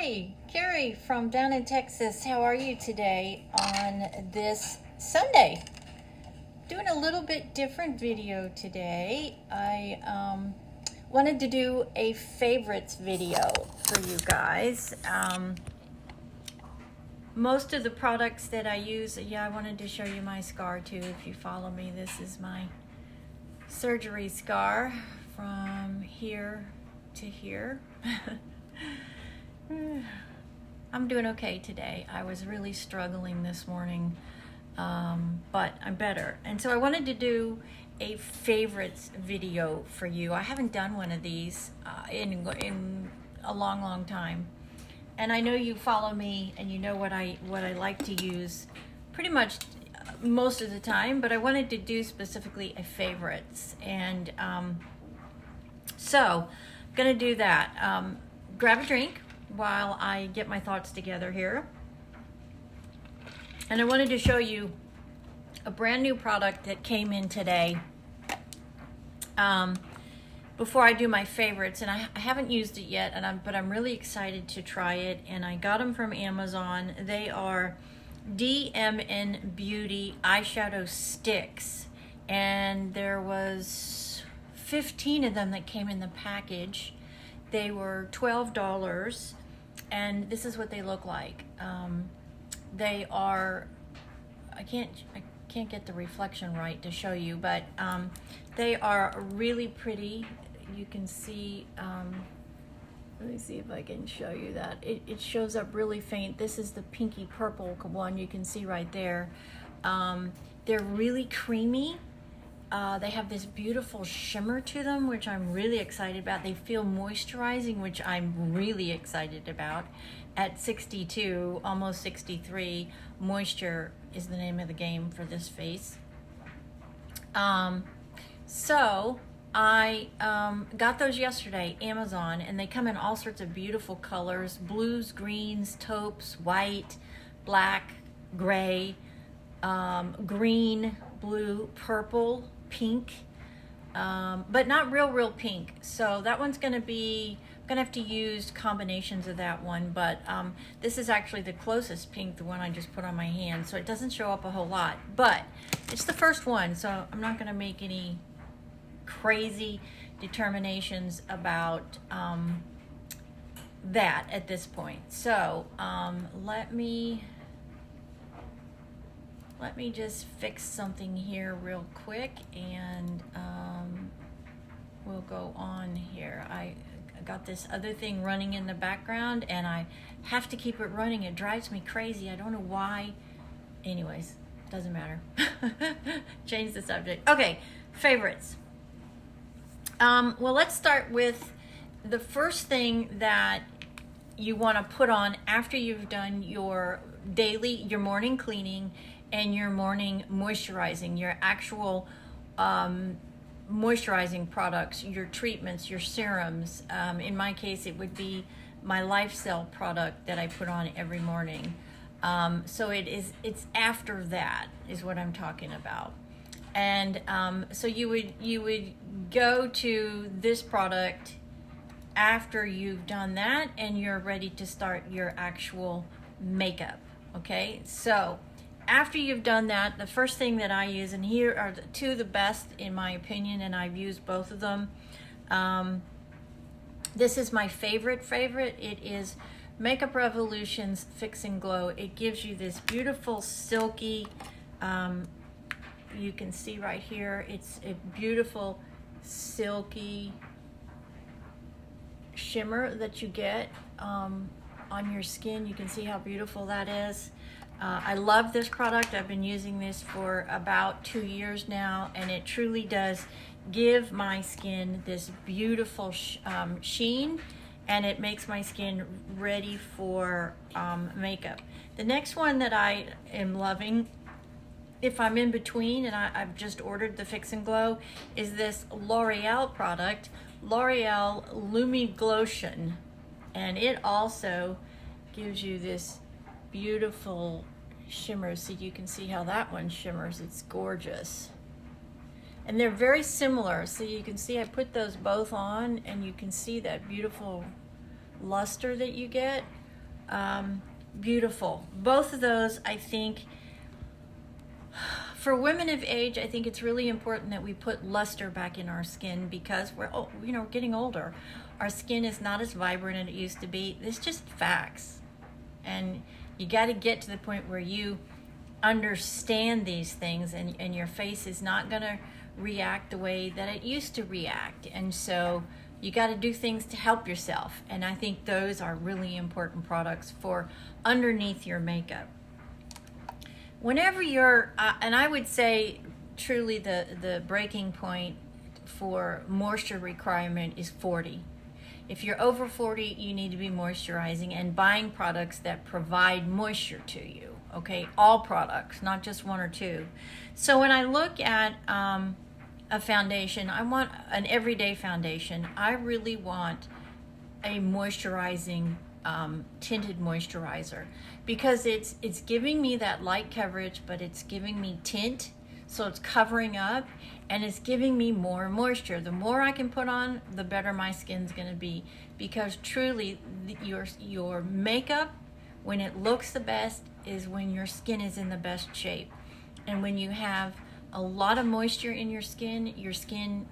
Hi, Kerrie from down in Texas. How are you today on this Sunday? Doing a little bit different video today. I wanted to do a favorites video for you guys. Most of the products that I use, I wanted to show you my scar too. If you follow me, this is my surgery scar from here to here. I'm doing okay today. I was really struggling this morning, but I'm better. And so I wanted to do a favorites video for you. I haven't done one of these in a long time. And I know you follow me and you know what I like to use pretty much most of the time, but I wanted to do specifically a favorites. And so I'm gonna do that. Grab a drink while I get my thoughts together here. And I wanted to show you a brand new product that came in today before I do my favorites. And I haven't used it yet, but I'm really excited to try it. And I got them from Amazon. They are DMN Beauty eyeshadow sticks. And there was 15 of them that came in the package. They were $12, and this is what they look like. They are, I can't get the reflection right to show you, but they are really pretty. You can see, let me see if I can show you that. It shows up really faint. This is the pinky purple one you can see right there. They're really creamy. They have this beautiful shimmer to them, which I'm really excited about. They feel moisturizing, which I'm really excited about. At 62, almost 63, moisture is the name of the game for this face. So I got those yesterday, Amazon, and they come in all sorts of beautiful colors: blues, greens, taupes, white, black, gray, green, blue, purple, pink, but not real pink. So that one's I'm gonna have to use combinations of that one, but this is actually the closest pink, the one I just put on my hand, so it doesn't show up a whole lot, but it's the first one, so I'm not gonna make any crazy determinations about that at this point. So let me just fix something here real quick, and we'll go on here. I got this other thing running in the background, and I have to keep it running. It drives me crazy. I don't know why. Anyways, doesn't matter. Change the subject. Okay, favorites. Well, let's start with the first thing that you want to put on after you've done your morning cleaning and your morning moisturizing, your actual moisturizing products, your treatments, your serums. In my case, it would be my Lifecell product that I put on every morning. So it's after that is what I'm talking about. And so you would go to this product after you've done that and you're ready to start your actual makeup. Okay, so after you've done that, the first thing that I use, and here are two of the best in my opinion, and I've used both of them. This is my favorite. It is Makeup Revolution's Fix and Glow. It gives you this beautiful silky, you can see right here, it's a beautiful silky shimmer that you get on your skin. You can see how beautiful that is. I love this product. I've been using this for about 2 years now, and it truly does give my skin this beautiful sheen, and it makes my skin ready for makeup. The next one that I am loving, if I'm in between and I've just ordered the Fix and Glow, is this L'Oreal product, L'Oreal Lumi Glotion, and it also gives you this beautiful shimmer. So you can see how that one shimmers. It's gorgeous. And they're very similar. So you can see I put those both on, and you can see that beautiful luster that you get. Beautiful. Both of those, I think, for women of age, I think it's really important that we put luster back in our skin because we're, getting older. Our skin is not as vibrant as it used to be. It's just facts. And you got to get to the point where you understand these things and your face is not going to react the way that it used to react. And so you got to do things to help yourself. And I think those are really important products for underneath your makeup. Whenever you're, and I would say truly the breaking point for moisture requirement is 40. If you're over 40, you need to be moisturizing and buying products that provide moisture to you, okay? All products, not just one or two. So when I look at a foundation, I want an everyday foundation. I really want a moisturizing tinted moisturizer because it's giving me that light coverage, but it's giving me tint, so it's covering up and it's giving me more moisture. The more I can put on, the better my skin's going to be, because truly your makeup, when it looks the best, is when your skin is in the best shape. And when you have a lot of moisture in your skin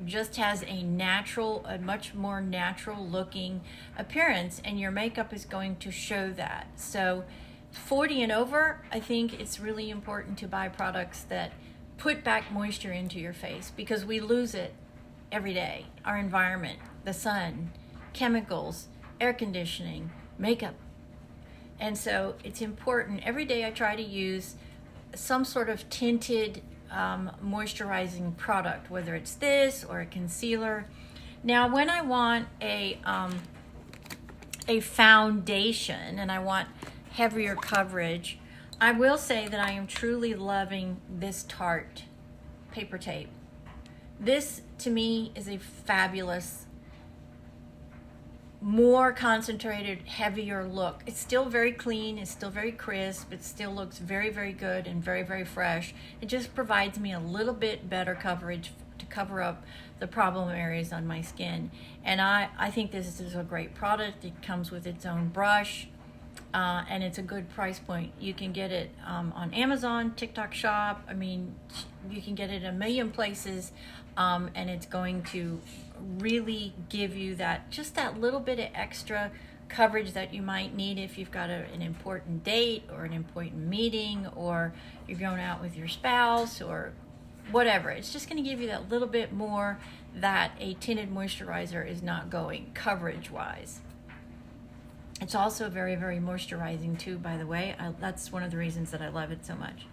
just has a much more natural looking appearance, and your makeup is going to show that. So 40 and over, I think it's really important to buy products that put back moisture into your face, because we lose it every day. Our environment, the sun, chemicals, air conditioning, makeup. And so it's important. Every day I try to use some sort of tinted moisturizing product, whether it's this or a concealer. Now, when I want a foundation and I want heavier coverage, I will say that I am truly loving this Tarte paper tape. This, to me, is a fabulous, more concentrated, heavier look. It's still very clean, it's still very crisp, it still looks very, very good and very, very fresh. It just provides me a little bit better coverage to cover up the problem areas on my skin. And I think this is a great product. It comes with its own brush, and it's a good price point. You can get it on Amazon, TikTok Shop. I mean, you can get it a million places, and it's going to really give you just that little bit of extra coverage that you might need if you've got an important date or an important meeting, or you're going out with your spouse or whatever. It's just going to give you that little bit more that a tinted moisturizer is not going coverage wise. It's also very, very moisturizing too, by the way. That's one of the reasons that I love it so much.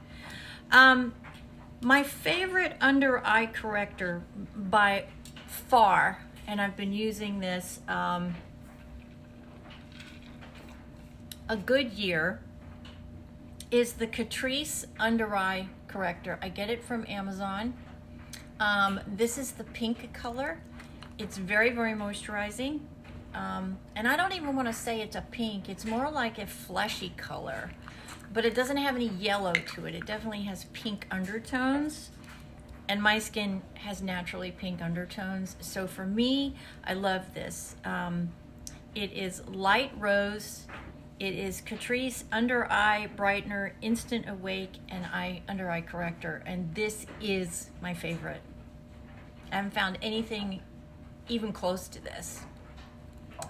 My favorite under eye corrector by far, and I've been using this a good year, is the Catrice under eye corrector. I get it from Amazon. This is the pink color. It's very, very moisturizing. And I don't even want to say it's a pink. It's more like a fleshy color, but it doesn't have any yellow to it. It definitely has pink undertones, and my skin has naturally pink undertones. So for me, I love this. It is light rose. It is Catrice Under Eye Brightener, Instant Awake, and Under Eye Corrector. And this is my favorite. I haven't found anything even close to this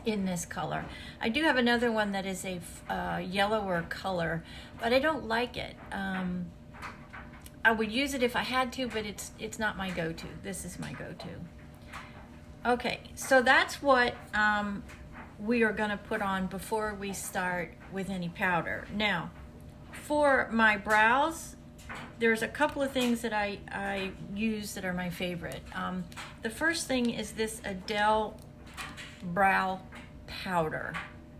in this color. I do have another one that is a yellower color, but I don't like it. I would use it if I had to, but it's not my go-to. This is my go-to. Okay, so that's what we are going to put on before we start with any powder. Now, for my brows, there's a couple of things that I use that are my favorite. The first thing is this Adele brow powder.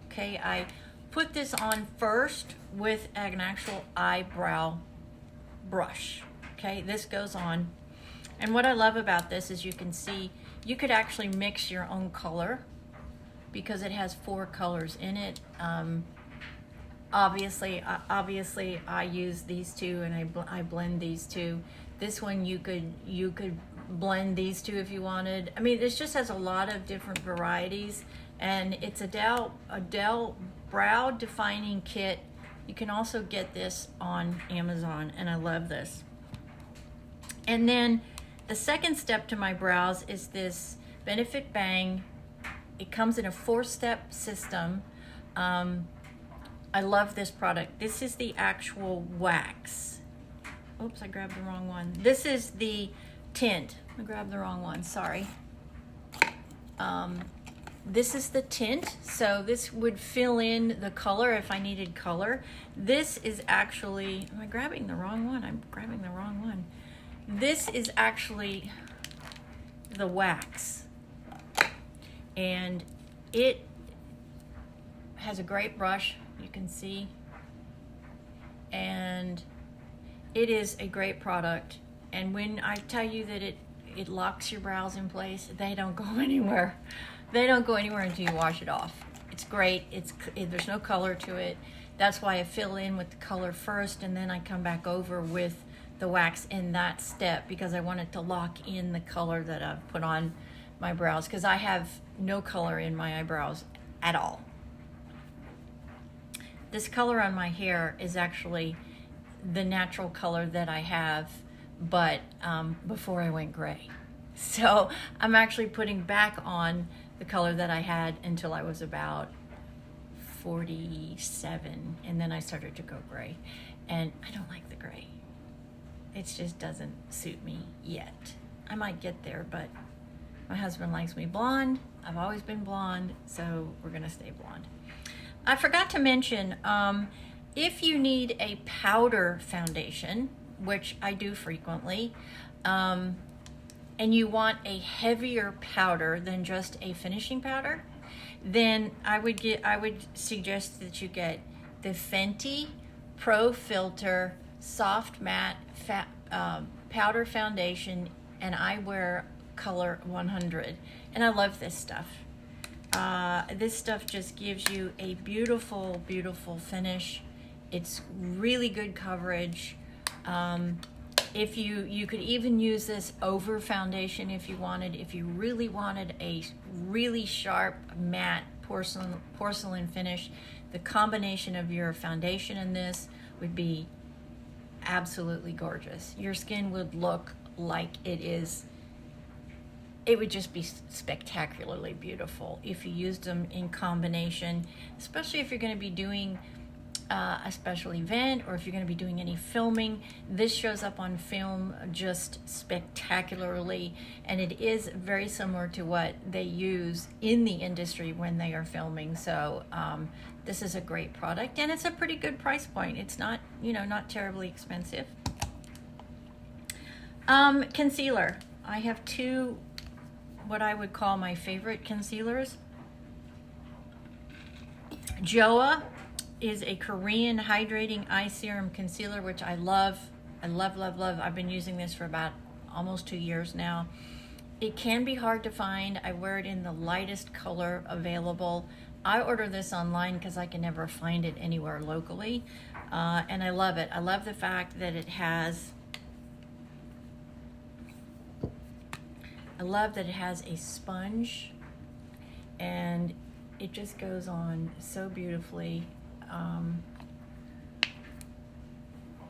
Okay, I put this on first with an actual eyebrow brush. Okay, this goes on, and what I love about this is you can see you could actually mix your own color because it has 4 colors in it. Obviously I use these two, and I blend these two. This one you could blend these two if you wanted. I mean, this just has a lot of different varieties, and it's Adele brow defining kit. You can also get this on Amazon, and I love this. And then the second step to my brows is this Benefit Bang. It comes in a 4-step system. I love this product. This is the actual wax. Oops, I grabbed the wrong one. This is the tint. I grabbed the wrong one, sorry. This is the tint, so this would fill in the color if I needed color. This is actually, am I grabbing the wrong one? I'm grabbing the wrong one. This is actually the wax, and it has a great brush, you can see, and it is a great product. And when I tell you that it locks your brows in place, they don't go anywhere. They don't go anywhere until you wash it off. It's great. There's no color to it. That's why I fill in with the color first, and then I come back over with the wax in that step, because I want it to lock in the color that I've put on my brows, because I have no color in my eyebrows at all. This color on my hair is actually the natural color that I have, but before I went gray. So I'm actually putting back on the color that I had until I was about 47, and then I started to go gray, and I don't like the gray. It just doesn't suit me yet. I might get there, but my husband likes me blonde. I've always been blonde, so we're gonna stay blonde. I forgot to mention, if you need a powder foundation, which I do frequently, and you want a heavier powder than just a finishing powder, then I would suggest that you get the Fenty Pro Filter Soft Matte Powder Foundation, and I wear color 100, and I love this stuff. This stuff just gives you a beautiful, beautiful finish. It's really good coverage. If you could even use this over foundation if you wanted. If you really wanted a really sharp matte porcelain finish, the combination of your foundation and this would be absolutely gorgeous. Your skin would look like it would just be spectacularly beautiful if you used them in combination, especially if you're going to be doing a special event, or if you're going to be doing any filming. This shows up on film just spectacularly, and it is very similar to what they use in the industry when they are filming. So this is a great product, and it's a pretty good price point. It's not, not terribly expensive. Concealer. I have two, what I would call my favorite concealers. Joa is a Korean hydrating eye serum concealer, which I love. I love, love, love. I've been using this for about almost 2 years now. It can be hard to find. I wear it in the lightest color available. I order this online because I can never find it anywhere locally, and I love it. I love the fact that it has a sponge, and it just goes on so beautifully.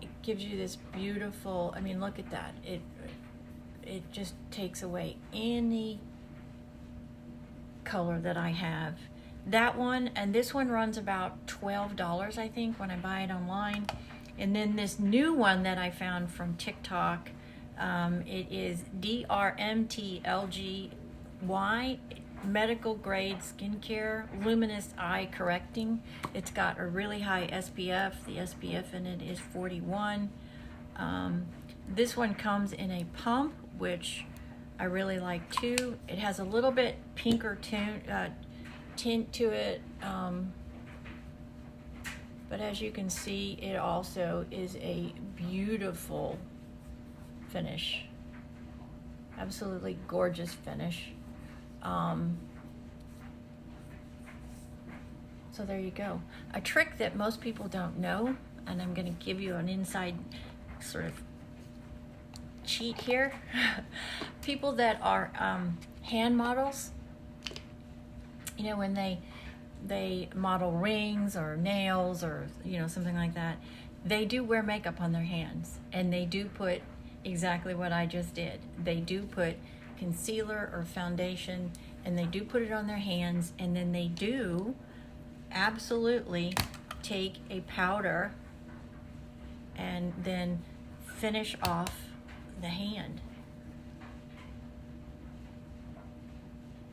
It gives you this beautiful, look at that. It just takes away any color that I have. That one and this one runs about $12, I think, when I buy it online. And then this new one that I found from TikTok, it is DRMTLGY medical grade skincare luminous eye correcting. It's got a really high SPF. The SPF in it is 41. This one comes in a pump, which I really like too. It has a little bit pinker tint to it, but as you can see, it also is a beautiful finish. Absolutely gorgeous finish. So there you go. A trick that most people don't know, and I'm going to give you an inside sort of cheat here. People that are hand models, when they model rings or nails or, you know, something like that, they do wear makeup on their hands, and they do put exactly what I just did. They do put concealer or foundation, and they do put it on their hands, and then they do absolutely take a powder and then finish off the hand.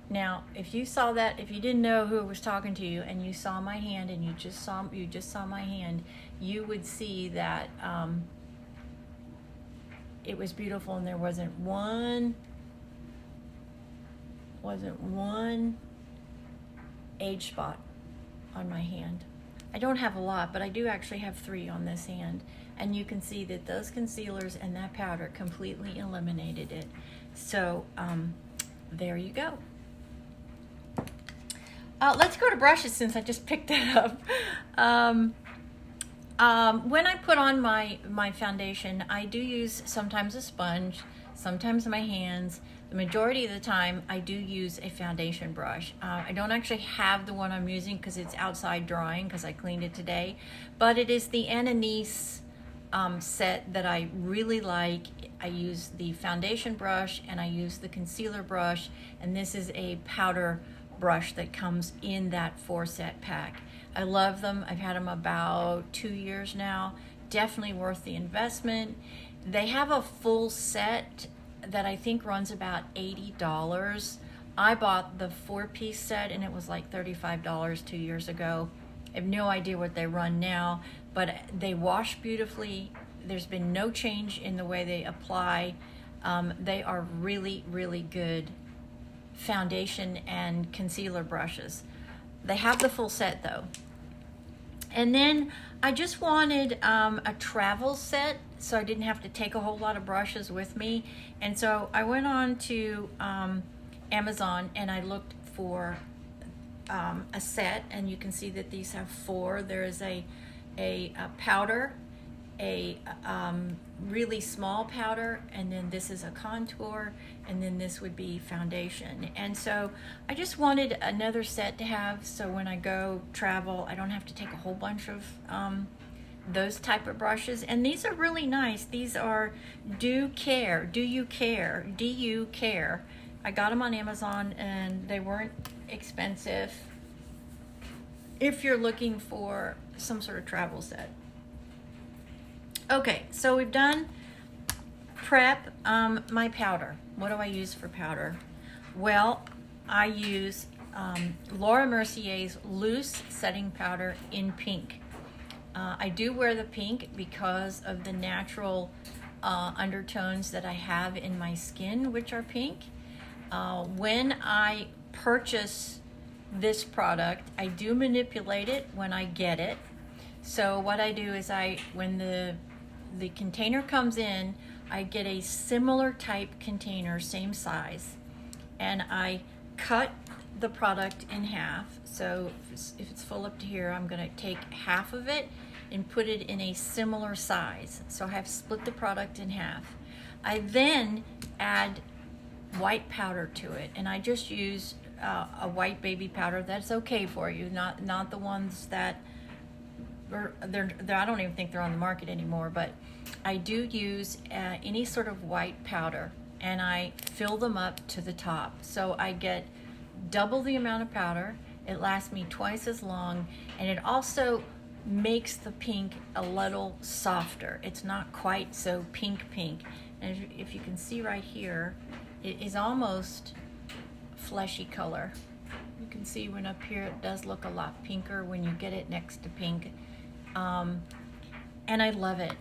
Now, if you saw that, if you didn't know who was talking to you, and you saw my hand, and you just saw my hand, you would see that it was beautiful, and there wasn't one age spot on my hand. I don't have a lot, but I do actually have 3 on this hand, and you can see that those concealers and that powder completely eliminated it. So there you go. Let's go to brushes, since I just picked that up. When I put on my foundation, I do use sometimes a sponge, sometimes my hands. The majority of the time, I do use a foundation brush. I don't actually have the one I'm using because it's outside drying, because I cleaned it today. But it is the Ananice set that I really like. I use the foundation brush, and I use the concealer brush, and this is a powder brush that comes in that 4-set pack. I love them. I've had them about 2 years now. Definitely worth the investment. They have a full set that I think runs about $80. I bought the 4-piece set, and it was like $35 2 years ago. I have no idea what they run now, but they wash beautifully. There's been no change in the way they apply. They are really, really good foundation and concealer brushes. They have the full set though. And then I just wanted a travel set, so I didn't have to take a whole lot of brushes with me. And so I went on to Amazon, and I looked for a set, and you can see that these have 4. There is a powder, a really small powder, and then this is a contour, and then this would be foundation. And so I just wanted another set to have, so when I go travel, I don't have to take a whole bunch of those type of brushes. And these are really nice. These are Do You Care. I got them on Amazon, and they weren't expensive if you're looking for some sort of travel set. Okay, so we've done prep. My powder. What do I use for powder? Well, I use Laura Mercier's loose setting powder in pink. I do wear the pink because of the natural undertones that I have in my skin, which are pink. When I purchase this product, I do manipulate it when I get it. So what I do is when the container comes in, I get a similar type container, same size, and I cut the product in half. So if it's full up to here, I'm going to take half of it and put it in a similar size. So I have split the product in half. I then add white powder to it, and I just use a white baby powder that's okay for you, not the ones that they're I don't even think they're on the market anymore, but I do use any sort of white powder, and I fill them up to the top. So I get double the amount of powder. It lasts me twice as long, and it also makes the pink a little softer. It's not quite so pink. And if you can see right here, it is almost fleshy color. You can see when up here it does look a lot pinker when you get it next to pink. And I love it.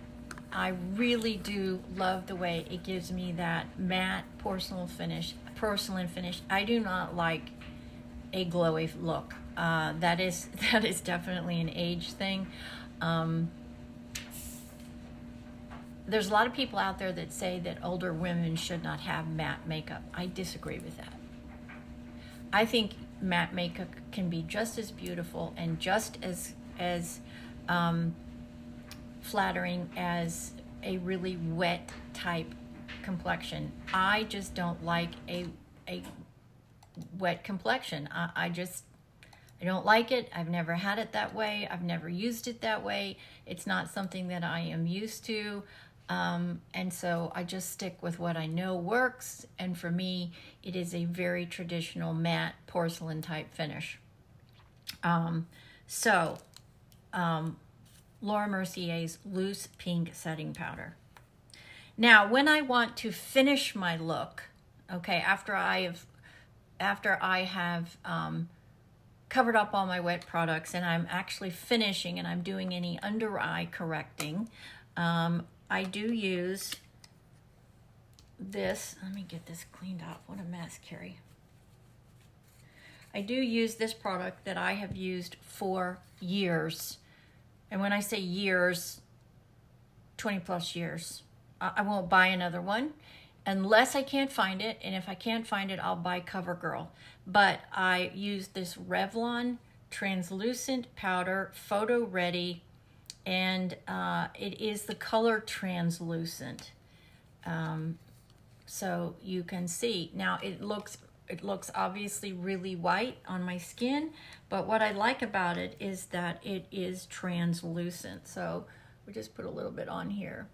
I really do love the way it gives me that matte porcelain finish. I do not like a glowy look. That is definitely an age thing. There's a lot of people out there that say that older women should not have matte makeup. I disagree with that. I think matte makeup can be just as beautiful and just as flattering as a really wet type complexion. I just don't like a wet complexion. I I don't like it. I've never had it that way. I've never used it that way. It's not something that I am used to. And so I just stick with what I know works. And for me, it is a very traditional matte porcelain type finish. Laura Mercier's Loose Pink Setting Powder. Now, when I want to finish my look, okay, after I have covered up all my wet products and I'm actually finishing and I'm doing any under eye correcting, I do use this. Let me get this cleaned up. What a mess, Kerrie. I do use this product that I have used for years. And when I say years, 20 plus years. I won't buy another one unless I can't find it. And if I can't find it, I'll buy CoverGirl. But I use this Revlon translucent powder, photo ready, and it is the color translucent. So you can see. Now it looks obviously really white on my skin, but what I like about it is that it is translucent. So we just put a little bit on here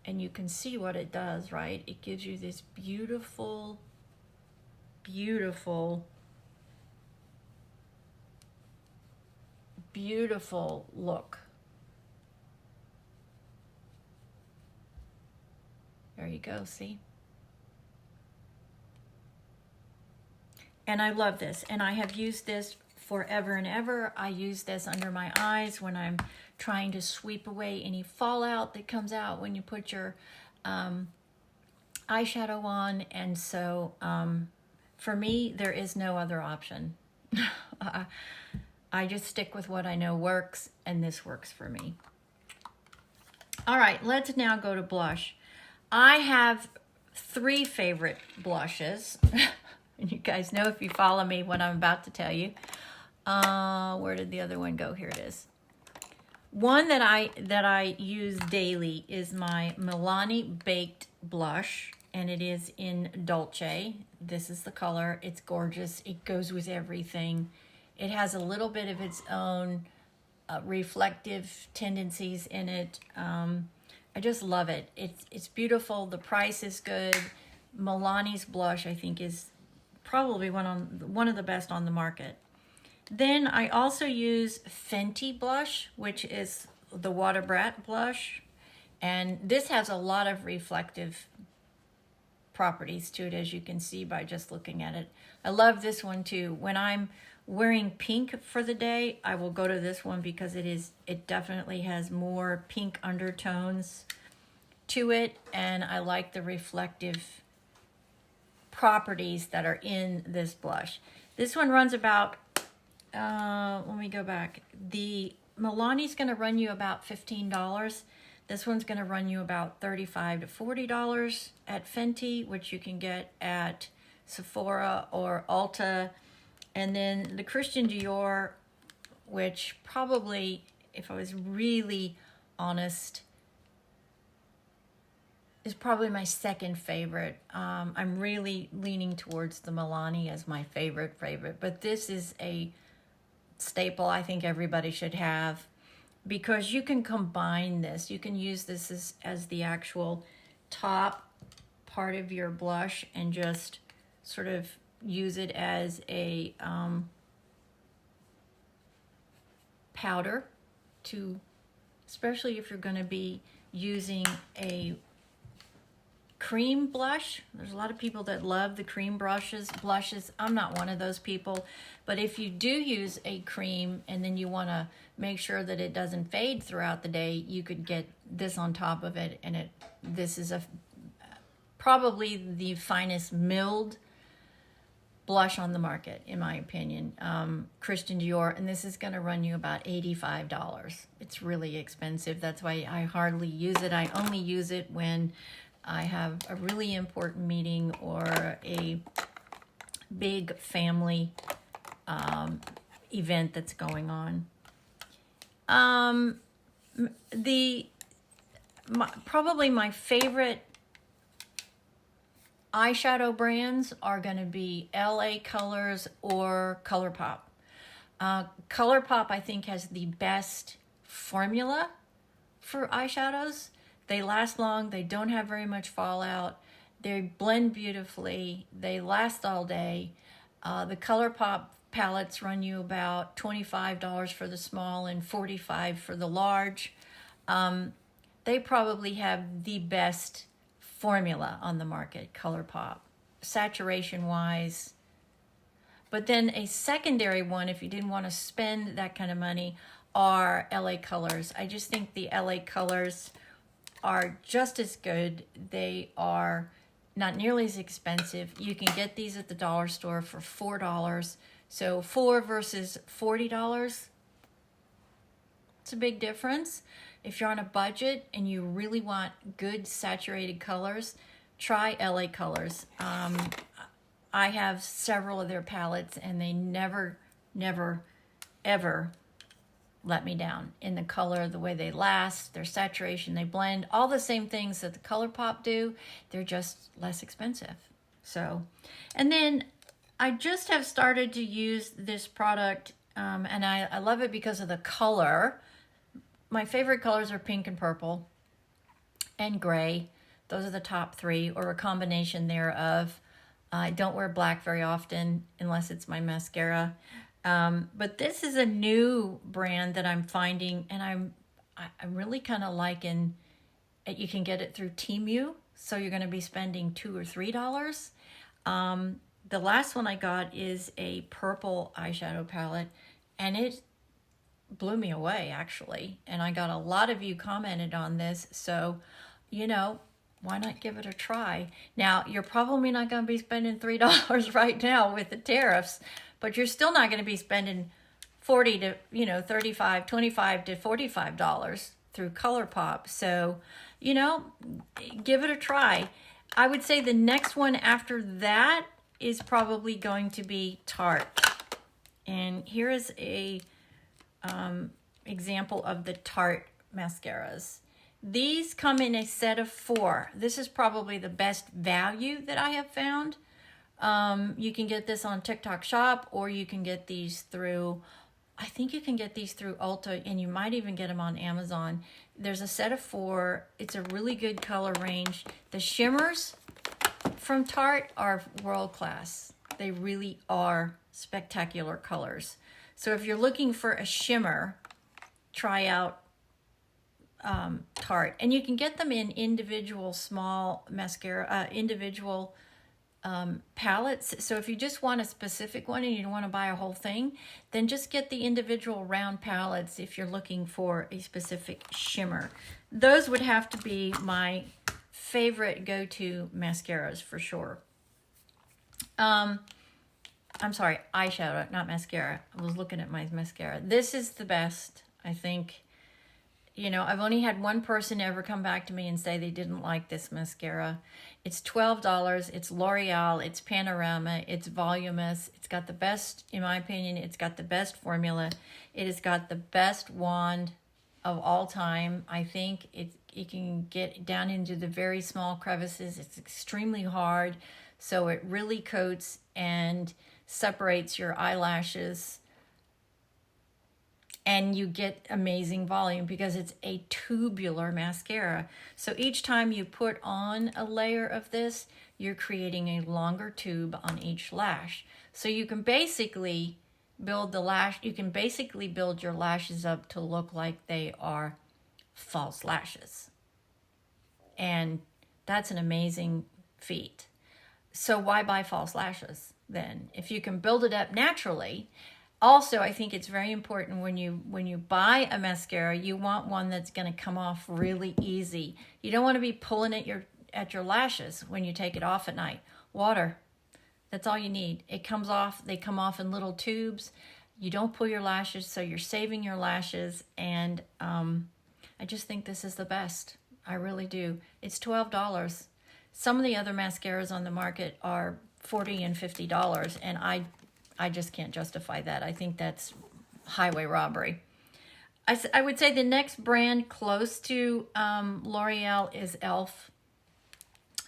and you can see what it does, right? It gives you this beautiful, beautiful, beautiful look. There you go, see? And I love this, and I have used this forever and ever. I use this under my eyes when I'm trying to sweep away any fallout that comes out when you put your eyeshadow on. And so for me, there is no other option. I just stick with what I know works, and this works for me. All right, let's now go to blush. I have 3 favorite blushes. And you guys know if you follow me what I'm about to tell you. Where did the other one go? Here it is. One that I use daily is my Milani Baked Blush, and it is in Dolce. This is the color. It's gorgeous. It goes with everything. It has a little bit of its own reflective tendencies in it. I just love it. It's beautiful. The price is good. Milani's blush, I think, is probably one of the best on the market. Then I also use Fenty blush, which is the Water Brat blush. And this has a lot of reflective properties to it, as you can see by just looking at it. I love this one too. When I'm wearing pink for the day, I will go to this one because it definitely has more pink undertones to it, and I like the reflective properties that are in this blush. This one runs about, let me go back. The Milani's going to run you about $15. This one's going to run you about $35 to $40 at Fenty, which you can get at Sephora or Ulta. And then the Christian Dior, which probably, if I was really honest, is probably my second favorite. I'm really leaning towards the Milani as my favorite, but this is a staple I think everybody should have, because you can combine this. You can use this as the actual top part of your blush and just sort of use it as a powder to, especially if you're going to be using a cream blush. There's a lot of people that love the cream blushes. I'm not one of those people, but if you do use a cream and then you want to make sure that it doesn't fade throughout the day, you could get this on top of it, and this is probably the finest milled blush on the market, in my opinion. Christian Dior, and this is going to run you about $85. It's really expensive. That's why I hardly use it. I only use it when I have a really important meeting or a big family event that's going on. Probably my favorite eyeshadow brands are going to be LA Colors or ColourPop. ColourPop, I think, has the best formula for eyeshadows. They last long. They don't have very much fallout. They blend beautifully. They last all day. The ColourPop palettes run you about $25 for the small and $45 for the large. They probably have the best formula on the market, ColourPop, saturation-wise. But then a secondary one, if you didn't want to spend that kind of money, are LA Colors. I just think the LA Colors are just as good. They are not nearly as expensive. You can get these at the dollar store for $4. So $4 versus $40, it's a big difference. If you're on a budget and you really want good saturated colors, try LA Colors. I have several of their palettes and they never, ever let me down in the color, the way they last, their saturation, they blend, all the same things that the ColourPop do. They're just less expensive. So, and then I just have started to use this product, and I love it because of the color. My favorite colors are pink and purple and gray. Those are the top three, or a combination thereof. I don't wear black very often unless it's my mascara. But this is a new brand that I'm finding, and I'm really kind of liking it. You can get it through Temu, so you're going to be spending $2 or $3. The last one I got is a purple eyeshadow palette, and it blew me away, actually. And I got a lot of you commented on this, so, you know, why not give it a try? Now, you're probably not going to be spending $3 right now with the tariffs, but you're still not going to be spending $40 to, $35, $25 to $45 through ColourPop. So, give it a try. I would say the next one after that is probably going to be Tarte. And here is a example of the Tarte mascaras. These come in a set of 4. This is probably the best value that I have found. You can get this on TikTok Shop, or you can get these through, I think you can get these through Ulta, and you might even get them on Amazon. There's a set of 4. It's a really good color range. The shimmers from Tarte are world class. They really are spectacular colors. So if you're looking for a shimmer, try out Tarte. And you can get them in individual small mascara, individual palettes. So if you just want a specific one and you don't want to buy a whole thing, then just get the individual round palettes if you're looking for a specific shimmer. Those would have to be my favorite go-to mascaras for sure. I'm sorry, eyeshadow, not mascara. I was looking at my mascara. This is the best, I think. I've only had one person ever come back to me and say they didn't like this mascara. It's $12. It's L'Oreal. It's Panorama. It's voluminous. It's got the best, in my opinion, it's got the best formula. It has got the best wand of all time. I think it can get down into the very small crevices. It's extremely hard, so it really coats and separates your eyelashes. And you get amazing volume because it's a tubular mascara. So each time you put on a layer of this, you're creating a longer tube on each lash. So you can basically build your lashes up to look like they are false lashes. And that's an amazing feat. So why buy false lashes then? If you can build it up naturally. Also, I think it's very important when you buy a mascara, you want one that's going to come off really easy. You don't want to be pulling at your lashes when you take it off at night. Water, that's all you need. It comes off. They come off in little tubes. You don't pull your lashes, so you're saving your lashes. And I just think this is the best. I really do. It's $12. Some of the other mascaras on the market are $40 and $50, and I just can't justify that. I think that's highway robbery. I would say the next brand close to L'Oreal is e.l.f.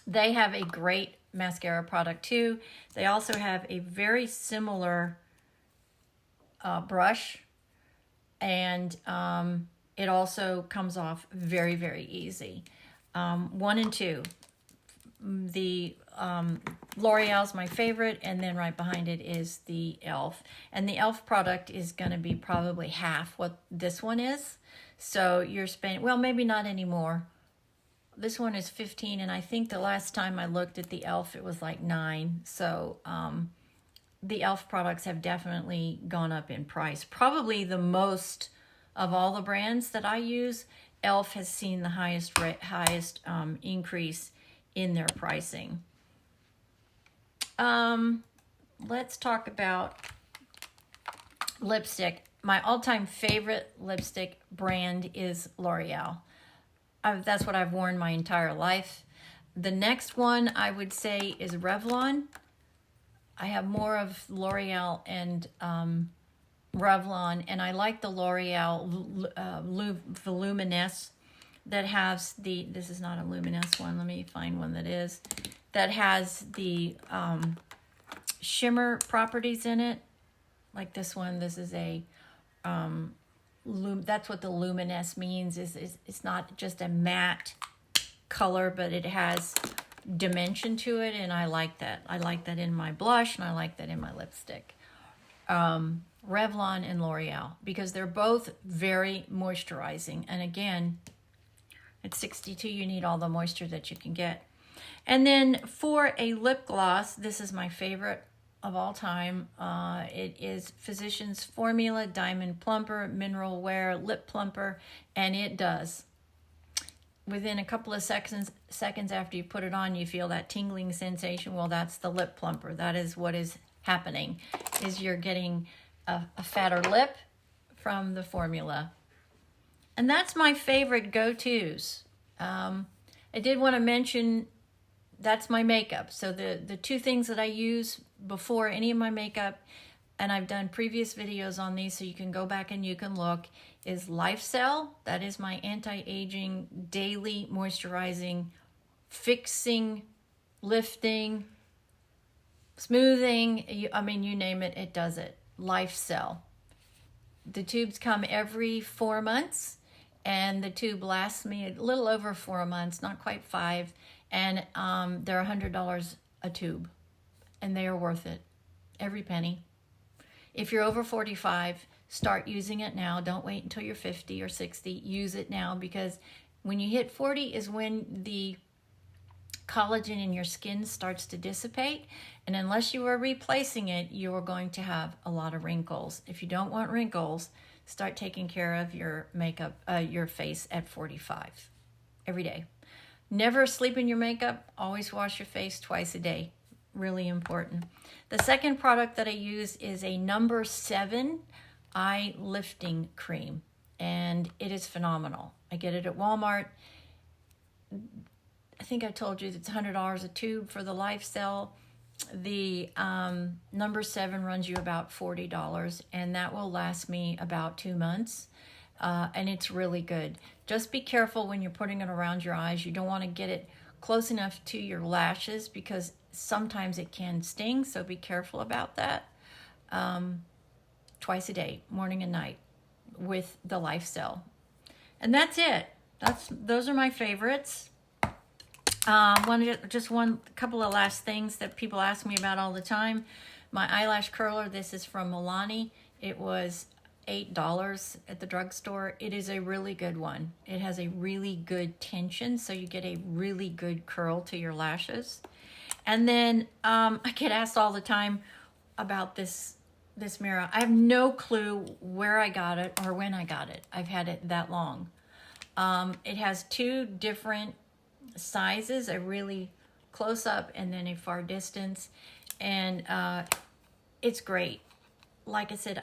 They have a great mascara product too. They also have a very similar brush, and it also comes off very, very easy. 1 and 2. The L'Oreal's my favorite, and then right behind it is the e.l.f. And the e.l.f. product is going to be probably half what this one is. So you're spending, well, maybe not anymore. This one is 15, and I think the last time I looked at the e.l.f. it was like 9. So the e.l.f. products have definitely gone up in price. Probably the most of all the brands that I use, e.l.f. has seen the highest increase in their pricing. Let's talk about lipstick. My all-time favorite lipstick brand is L'Oreal. That's what I've worn my entire life. The next one I would say is Revlon. I have more of L'Oreal and Revlon, and I like the L'Oreal Voluminous that has the, this is not a luminous one, let me find one that is, that has the shimmer properties in it. Like this one, this is a, that's what the luminous means, is it's not just a matte color, but it has dimension to it, and I like that. I like that in my blush, and I like that in my lipstick. Revlon and L'Oreal, because they're both very moisturizing, and again, at 62, you need all the moisture that you can get. And then for a lip gloss, this is my favorite of all time. It is Physicians Formula Diamond Plumper Mineral Wear Lip Plumper, and it does. Within a couple of seconds after you put it on, you feel that tingling sensation. Well, that's the lip plumper. That is what is happening, is you're getting a fatter lip from the formula. And that's my favorite go-tos. I did want to mention that's my makeup. So the 2 things that I use before any of my makeup, and I've done previous videos on these, so you can go back and you can look, is LifeCell. That is my anti-aging, daily moisturizing, fixing, lifting, smoothing. I mean, you name it, it does it. LifeCell. The tubes come every 4 months. And the tube lasts me a little over 4 months, not quite 5. And they're $100 a tube. And they are worth it. Every penny. If you're over 45, start using it now. Don't wait until you're 50 or 60. Use it now, because when you hit 40 is when the collagen in your skin starts to dissipate. And unless you are replacing it, you are going to have a lot of wrinkles. If you don't want wrinkles, start taking care of your makeup, your face at 45 every day. Never sleep in your makeup. Always wash your face twice a day. Really important. The second product that I use is a number 7 eye lifting cream, and it is phenomenal. I get it at Walmart. I think I told you it's $100 a tube for the LifeCell. The number 7 runs you about $40, and that will last me about 2 months. And it's really good. Just be careful when you're putting it around your eyes. You don't want to get it close enough to your lashes, because sometimes it can sting, so be careful about that. Twice a day, morning and night, with the LifeCell. And that's it. Those are my favorites. One couple of last things that people ask me about all the time. My eyelash curler, this is from Milani. It was $8 at the drugstore. It is a really good one. It has a really good tension, so you get a really good curl to your lashes. And then I get asked all the time about this mirror. I have no clue where I got it or when I got it. I've had it that long. It has 2 different sizes, a really close up and then a far distance, and it's great. Like I said,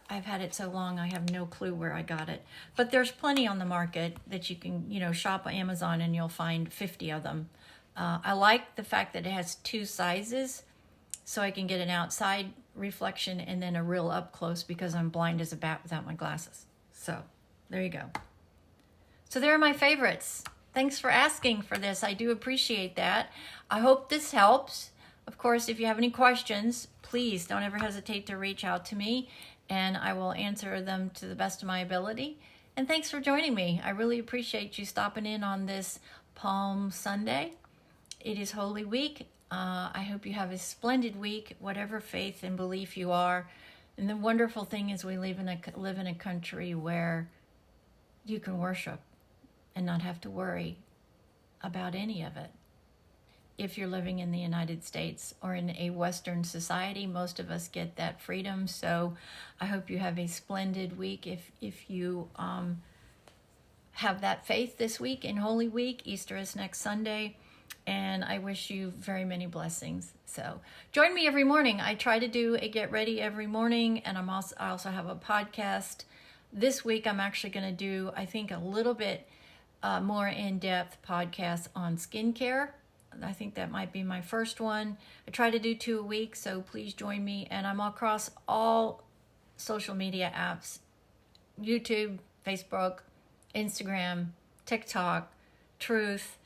I've had it so long, I have no clue where I got it. But there's plenty on the market that you can, shop on Amazon, and you'll find 50 of them. I like the fact that it has 2 sizes, so I can get an outside reflection and then a real up close, because I'm blind as a bat without my glasses. So there you go. So there are my favorites. Thanks for asking for this. I do appreciate that. I hope this helps. Of course, if you have any questions, please don't ever hesitate to reach out to me. and I will answer them to the best of my ability. And thanks for joining me. I really appreciate you stopping in on this Palm Sunday. It is Holy Week. I hope you have a splendid week, whatever faith and belief you are. And the wonderful thing is we live in a country where you can worship and not have to worry about any of it. If you're living in the United States or in a Western society, most of us get that freedom. So I hope you have a splendid week. If you have that faith this week in Holy Week, Easter is next Sunday, and I wish you very many blessings. So join me every morning. I try to do a get ready every morning, and I also have a podcast. This week I'm actually going to do, I think, a little bit more in-depth podcast on skincare. I think that might be my first one. I try to do 2 a week, so please join me. And I'm across all social media apps: YouTube, Facebook, Instagram, TikTok, Truth,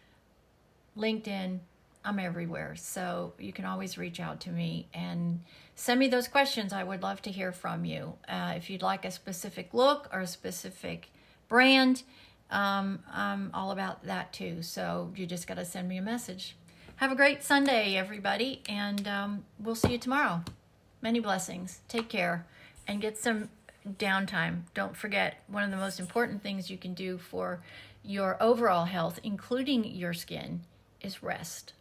LinkedIn. I'm everywhere. So you can always reach out to me and send me those questions. I would love to hear from you. If you'd like a specific look or a specific brand, I'm all about that too. So you just got to send me a message. Have a great Sunday, everybody, and we'll see you tomorrow. Many blessings. Take care and get some downtime. Don't forget, one of the most important things you can do for your overall health, including your skin, is rest.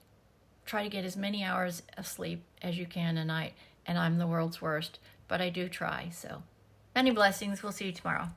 Try to get as many hours of sleep as you can a night, and I'm the world's worst, but I do try. So many blessings. We'll see you tomorrow.